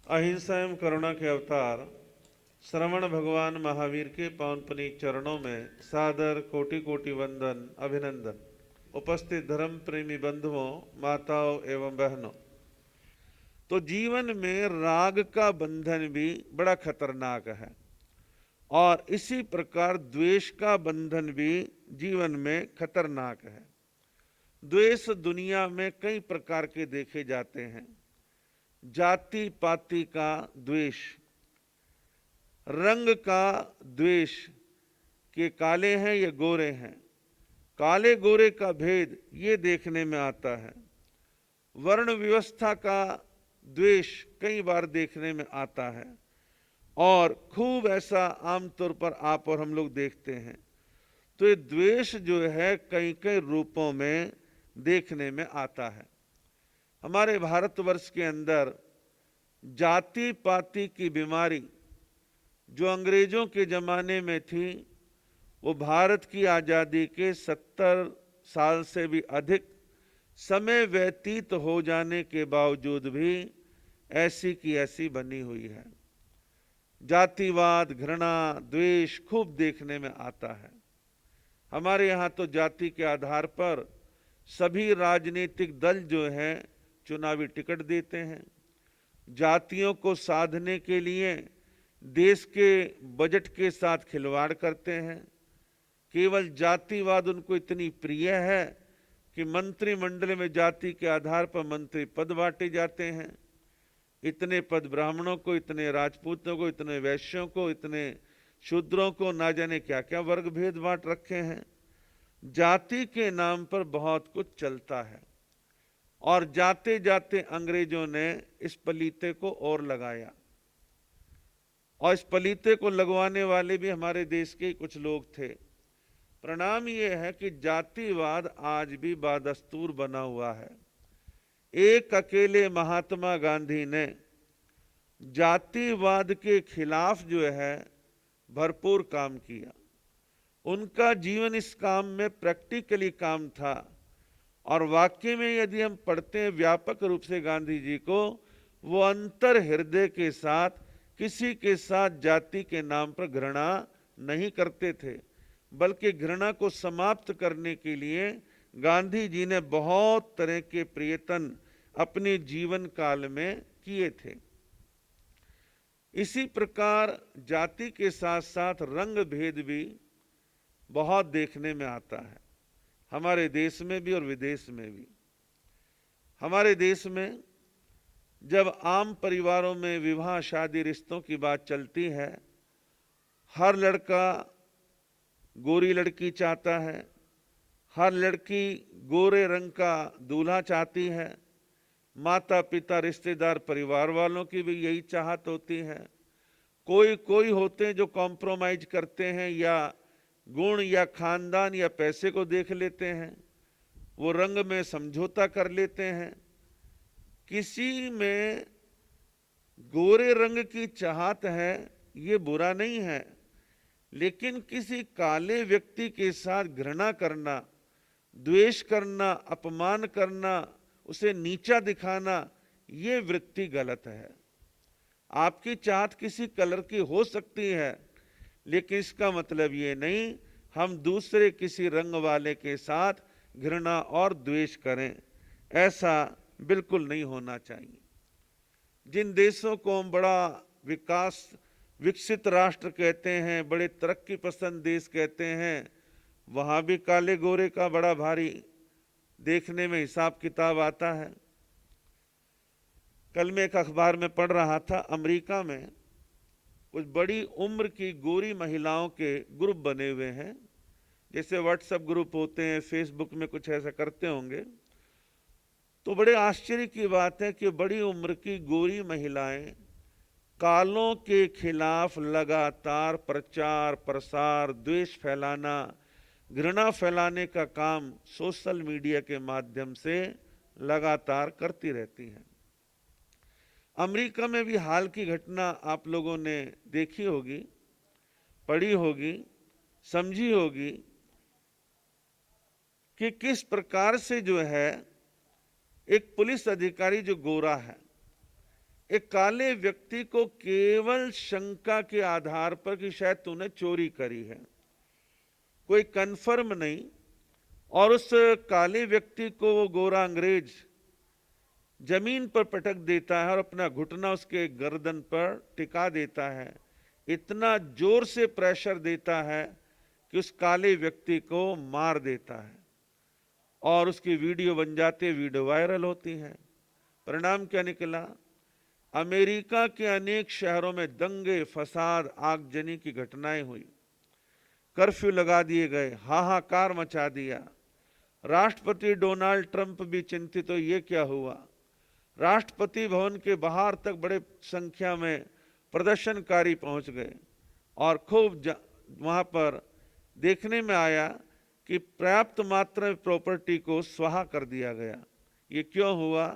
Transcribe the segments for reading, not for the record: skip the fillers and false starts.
अहिंसा एवं करुणा के अवतार श्रवण भगवान महावीर के पावन पुनीत चरणों में सादर कोटि कोटि वंदन अभिनंदन। उपस्थित धर्म प्रेमी बंधुओं, माताओं एवं बहनों, तो जीवन में राग का बंधन भी बड़ा खतरनाक है और इसी प्रकार द्वेष का बंधन भी जीवन में खतरनाक है। द्वेष दुनिया में कई प्रकार के देखे जाते हैं। जाति पाति का द्वेष, रंग का द्वेष कि काले हैं या गोरे हैं, काले गोरे का भेद ये देखने में आता है। वर्ण व्यवस्था का द्वेष कई बार देखने में आता है और खूब ऐसा आमतौर पर आप और हम लोग देखते हैं। तो ये द्वेष जो है कई कई रूपों में देखने में आता है। हमारे भारतवर्ष के अंदर जाति पाति की बीमारी जो अंग्रेजों के जमाने में थी, वो भारत की आज़ादी के 70 साल से भी अधिक समय व्यतीत हो जाने के बावजूद भी ऐसी की ऐसी बनी हुई है। जातिवाद, घृणा, द्वेष खूब देखने में आता है। हमारे यहाँ तो जाति के आधार पर सभी राजनीतिक दल जो हैं चुनावी टिकट देते हैं। जातियों को साधने के लिए देश के बजट के साथ खिलवाड़ करते हैं। केवल जातिवाद उनको इतनी प्रिय है कि मंत्रिमंडल में जाति के आधार पर मंत्री पद बांटे जाते हैं। इतने पद ब्राह्मणों को, इतने राजपूतों को, इतने वैश्यों को, इतने शूद्रों को, ना जाने क्या क्या वर्ग भेद बांट रखे हैं। जाति के नाम पर बहुत कुछ चलता है और जाते जाते अंग्रेजों ने इस पलीते को और लगाया और इस पलीते को लगवाने वाले भी हमारे देश के कुछ लोग थे। परिणाम यह है कि जातिवाद आज भी बादस्तूर बना हुआ है। एक अकेले महात्मा गांधी ने जातिवाद के खिलाफ जो है भरपूर काम किया। उनका जीवन इस काम में प्रैक्टिकली काम था और वाकई में यदि हम पढ़ते हैं व्यापक रूप से गांधी जी को, वो अंतर हृदय के साथ किसी के साथ जाति के नाम पर घृणा नहीं करते थे, बल्कि घृणा को समाप्त करने के लिए गांधी जी ने बहुत तरह के प्रयत्न अपने जीवन काल में किए थे। इसी प्रकार जाति के साथ साथ रंग भेद भी बहुत देखने में आता है, हमारे देश में भी और विदेश में भी। हमारे देश में जब आम परिवारों में विवाह शादी रिश्तों की बात चलती है, हर लड़का गोरी लड़की चाहता है, हर लड़की गोरे रंग का दूल्हा चाहती है। माता पिता, रिश्तेदार, परिवार वालों की भी यही चाहत होती है। कोई कोई होते हैं जो कॉम्प्रोमाइज करते हैं या गुण या खानदान या पैसे को देख लेते हैं, वो रंग में समझौता कर लेते हैं। किसी में गोरे रंग की चाहत है, ये बुरा नहीं है, लेकिन किसी काले व्यक्ति के साथ घृणा करना, द्वेष करना, अपमान करना, उसे नीचा दिखाना, ये वृत्ति गलत है। आपकी चाहत किसी कलर की हो सकती है, लेकिन इसका मतलब ये नहीं हम दूसरे किसी रंग वाले के साथ घृणा और द्वेष करें। ऐसा बिल्कुल नहीं होना चाहिए। जिन देशों को हम बड़ा विकसित राष्ट्र कहते हैं, बड़े तरक्की पसंद देश कहते हैं, वहाँ भी काले गोरे का बड़ा भारी देखने में हिसाब किताब आता है। कल मैं एक अखबार में पढ़ रहा था, अमेरिका में कुछ बड़ी उम्र की गोरी महिलाओं के ग्रुप बने हुए हैं, जैसे व्हाट्सएप ग्रुप होते हैं, फेसबुक में कुछ ऐसा करते होंगे। तो बड़े आश्चर्य की बात है कि बड़ी उम्र की गोरी महिलाएं कालों के खिलाफ लगातार प्रचार प्रसार, द्वेष फैलाना, घृणा फैलाने का काम सोशल मीडिया के माध्यम से लगातार करती रहती हैं। अमेरिका में भी हाल की घटना आप लोगों ने देखी होगी, पढ़ी होगी, समझी होगी कि किस प्रकार से जो है एक पुलिस अधिकारी जो गोरा है, एक काले व्यक्ति को केवल शंका के आधार पर कि शायद तूने चोरी करी है, कोई कंफर्म नहीं, और उस काले व्यक्ति को वो गोरा अंग्रेज जमीन पर पटक देता है और अपना घुटना उसके गर्दन पर टिका देता है। इतना जोर से प्रेशर देता है कि उस काले व्यक्ति को मार देता है और उसकी वीडियो बन जाती है, वीडियो वायरल होती है। परिणाम क्या निकला? अमेरिका के अनेक शहरों में दंगे, फसाद, आगजनी की घटनाएं हुई, कर्फ्यू लगा दिए गए, हाहाकार मचा दिया। राष्ट्रपति डोनाल्ड ट्रंप भी चिंतित हो, ये क्या हुआ? राष्ट्रपति भवन के बाहर तक बड़े संख्या में प्रदर्शनकारी पहुंच गए और खूब वहां पर देखने में आया कि पर्याप्त मात्रा में प्रॉपर्टी को स्वाहा कर दिया गया। ये क्यों हुआ?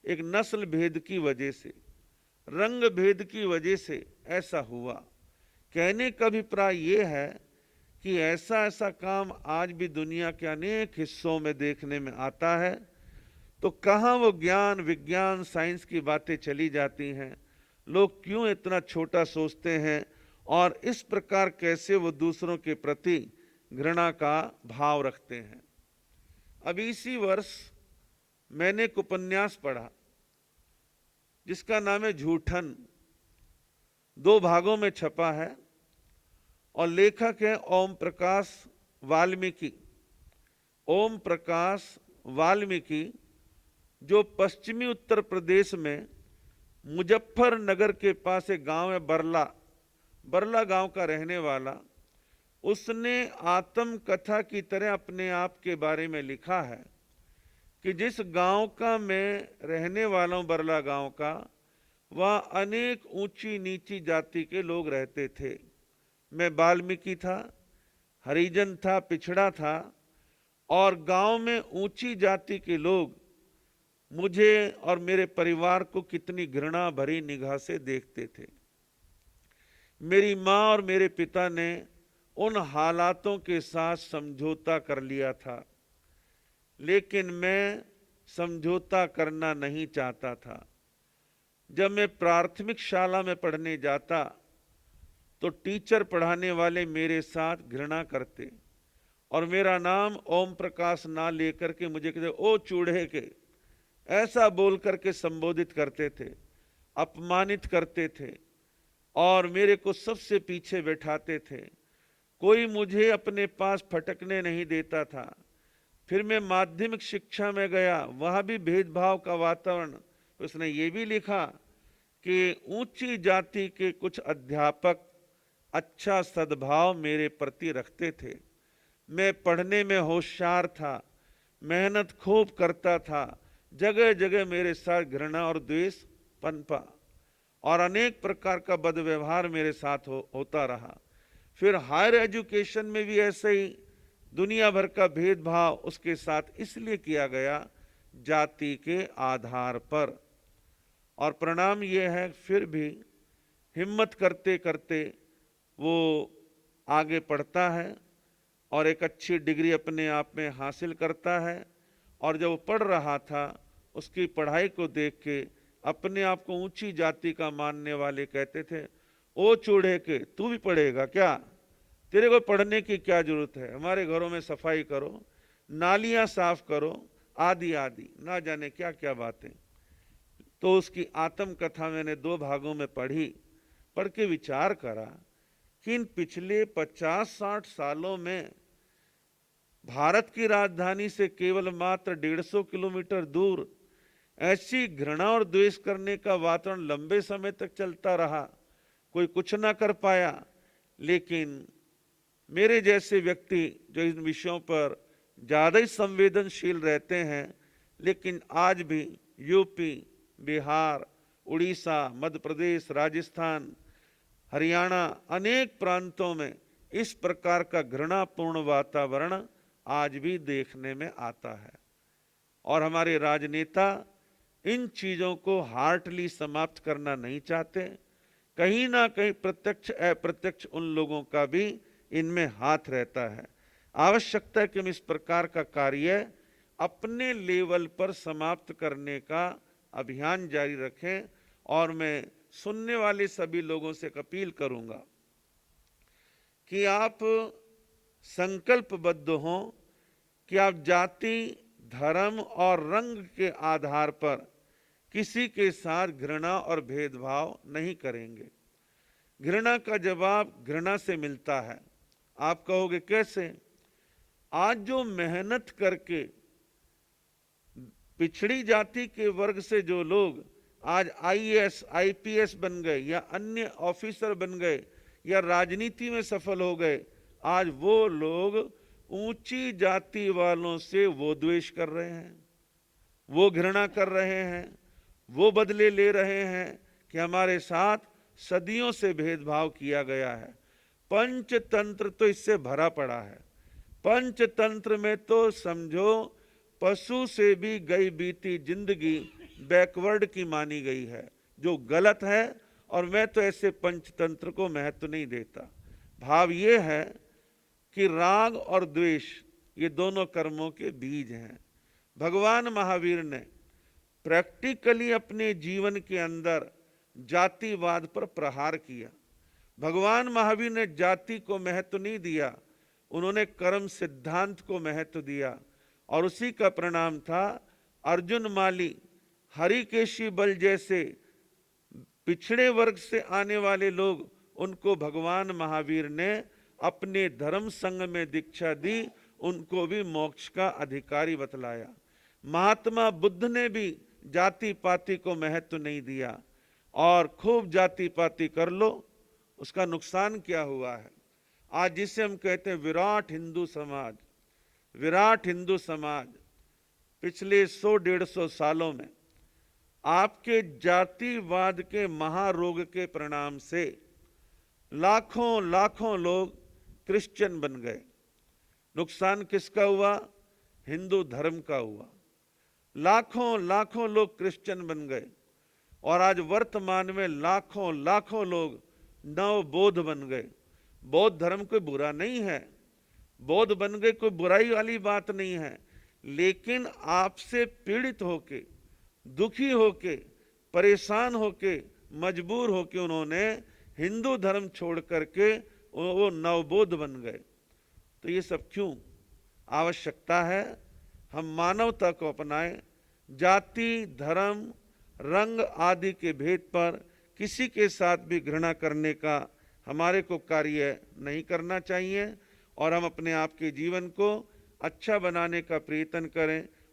एक नस्ल भेद की वजह से, रंग भेद की वजह से ऐसा हुआ। कहने का अभिप्राय ये है कि ऐसा ऐसा काम आज भी दुनिया के अनेक हिस्सों में देखने में आता है। तो कहाँ वो ज्ञान, विज्ञान, साइंस की बातें चली जाती हैं? लोग क्यों इतना छोटा सोचते हैं और इस प्रकार कैसे वो दूसरों के प्रति घृणा का भाव रखते हैं? अब इसी वर्ष मैंने एक उपन्यास पढ़ा जिसका नाम है झूठन। 2 भागों में छपा है और लेखक है ओम प्रकाश वाल्मीकि। ओम प्रकाश वाल्मीकि जो पश्चिमी उत्तर प्रदेश में मुजफ्फरनगर के पास एक गांव है बरला गांव का रहने वाला। उसने आत्मकथा की तरह अपने आप के बारे में लिखा है कि जिस गांव का मैं रहने वाला हूं, बरला गांव का, वह अनेक ऊंची नीची जाति के लोग रहते थे। मैं वाल्मीकि था, हरिजन था, पिछड़ा था, और गांव में ऊंची जाति के लोग मुझे और मेरे परिवार को कितनी घृणा भरी निगाह से देखते थे। मेरी माँ और मेरे पिता ने उन हालातों के साथ समझौता कर लिया था, लेकिन मैं समझौता करना नहीं चाहता था। जब मैं प्राथमिक शाला में पढ़ने जाता तो टीचर पढ़ाने वाले मेरे साथ घृणा करते और मेरा नाम ओम प्रकाश ना लेकर के मुझे कहते, ओ चूड़े के, ऐसा बोल करके संबोधित करते थे, अपमानित करते थे और मेरे को सबसे पीछे बैठाते थे। कोई मुझे अपने पास फटकने नहीं देता था। फिर मैं माध्यमिक शिक्षा में गया, वहां भी भेदभाव का वातावरण। उसने ये भी लिखा कि ऊंची जाति के कुछ अध्यापक अच्छा सद्भाव मेरे प्रति रखते थे। मैं पढ़ने में होशियार था, मेहनत खूब करता था। जगह जगह मेरे साथ घृणा और द्वेष पनपा और अनेक प्रकार का बदव्यवहार मेरे साथ होता रहा। फिर हायर एजुकेशन में भी ऐसे ही दुनिया भर का भेदभाव उसके साथ इसलिए किया गया जाति के आधार पर। और परिणाम ये है, फिर भी हिम्मत करते करते वो आगे पढ़ता है और एक अच्छी डिग्री अपने आप में हासिल करता है। और जब वो पढ़ रहा था, उसकी पढ़ाई को देख के अपने आप को ऊंची जाति का मानने वाले कहते थे, ओ चूड़े के, तू भी पढ़ेगा क्या? तेरे को पढ़ने की क्या जरूरत है? हमारे घरों में सफाई करो, नालियां साफ करो, आदि आदि, ना जाने क्या क्या बातें। तो उसकी आत्मकथा मैंने 2 भागों में पढ़ के विचार करा कि इन पिछले 50-60 सालों में भारत की राजधानी से केवल मात्र 150 किलोमीटर दूर ऐसी घृणा और द्वेष करने का वातावरण लंबे समय तक चलता रहा, कोई कुछ ना कर पाया। लेकिन मेरे जैसे व्यक्ति जो इन विषयों पर ज़्यादा ही संवेदनशील रहते हैं, लेकिन आज भी यूपी, बिहार, उड़ीसा, मध्य प्रदेश, राजस्थान, हरियाणा, अनेक प्रांतों में इस प्रकार का घृणापूर्ण वातावरण आज भी देखने में आता है। और हमारे राजनेता इन चीज़ों को हार्टली समाप्त करना नहीं चाहते। कहीं ना कहीं प्रत्यक्ष अप्रत्यक्ष उन लोगों का भी इनमें हाथ रहता है। आवश्यकता है कि हम इस प्रकार का कार्य अपने लेवल पर समाप्त करने का अभियान जारी रखें और मैं सुनने वाले सभी लोगों से अपील करूंगा कि आप संकल्पबद्ध हों कि आप जाति, धर्म और रंग के आधार पर किसी के साथ घृणा और भेदभाव नहीं करेंगे। घृणा का जवाब घृणा से मिलता है। आप कहोगे कैसे? आज जो मेहनत करके पिछड़ी जाति के वर्ग से जो लोग आज आईएएस, आईपीएस बन गए या अन्य ऑफिसर बन गए या राजनीति में सफल हो गए, आज वो लोग ऊंची जाति वालों से वो द्वेष कर रहे हैं, वो घृणा कर रहे हैं, वो बदले ले रहे हैं कि हमारे साथ सदियों से भेदभाव किया गया है। पंचतंत्र तो इससे भरा पड़ा है। पंचतंत्र में तो समझो पशु से भी गई बीती जिंदगी बैकवर्ड की मानी गई है, जो गलत है। और मैं तो ऐसे पंचतंत्र को महत्व नहीं देता। भाव ये है कि राग और द्वेष ये दोनों कर्मों के बीज हैं। भगवान महावीर ने प्रैक्टिकली अपने जीवन के अंदर जातिवाद पर प्रहार किया। भगवान महावीर ने जाति को महत्व नहीं दिया, उन्होंने कर्म सिद्धांत को महत्व दिया। और उसी का परिणाम था अर्जुन माली, हरिकेशी बल जैसे पिछड़े वर्ग से आने वाले लोग, उनको भगवान महावीर ने अपने धर्म संघ में दीक्षा दी, उनको भी मोक्ष का अधिकारी बतलाया। महात्मा बुद्ध ने भी जाति पाति को महत्व नहीं दिया। और खूब जाति पाति कर लो, उसका नुकसान क्या हुआ है? आज जिसे हम कहते हैं विराट हिंदू समाज, विराट हिंदू समाज पिछले 100-150 सालों में आपके जातिवाद के महारोग के परिणाम से लाखों लाखों लोग क्रिश्चियन बन गए। नुकसान किसका हुआ? हिंदू धर्म का हुआ। लाखों लाखों लोग क्रिश्चियन बन गए और आज वर्तमान में लाखों लाखों लोग नव बौद्ध बन गए। बौद्ध धर्म कोई बुरा नहीं है, बौद्ध बन गए कोई बुराई वाली बात नहीं है, लेकिन आपसे पीड़ित होके, दुखी होके, परेशान होके, मजबूर होके उन्होंने हिंदू धर्म छोड़ करके वो नवबौद्ध बन गए। तो ये सब क्यों? आवश्यकता है हम मानवता को अपनाएं। जाति, धर्म, रंग आदि के भेद पर किसी के साथ भी घृणा करने का हमारे को कार्य नहीं करना चाहिए और हम अपने आप के जीवन को अच्छा बनाने का प्रयत्न करें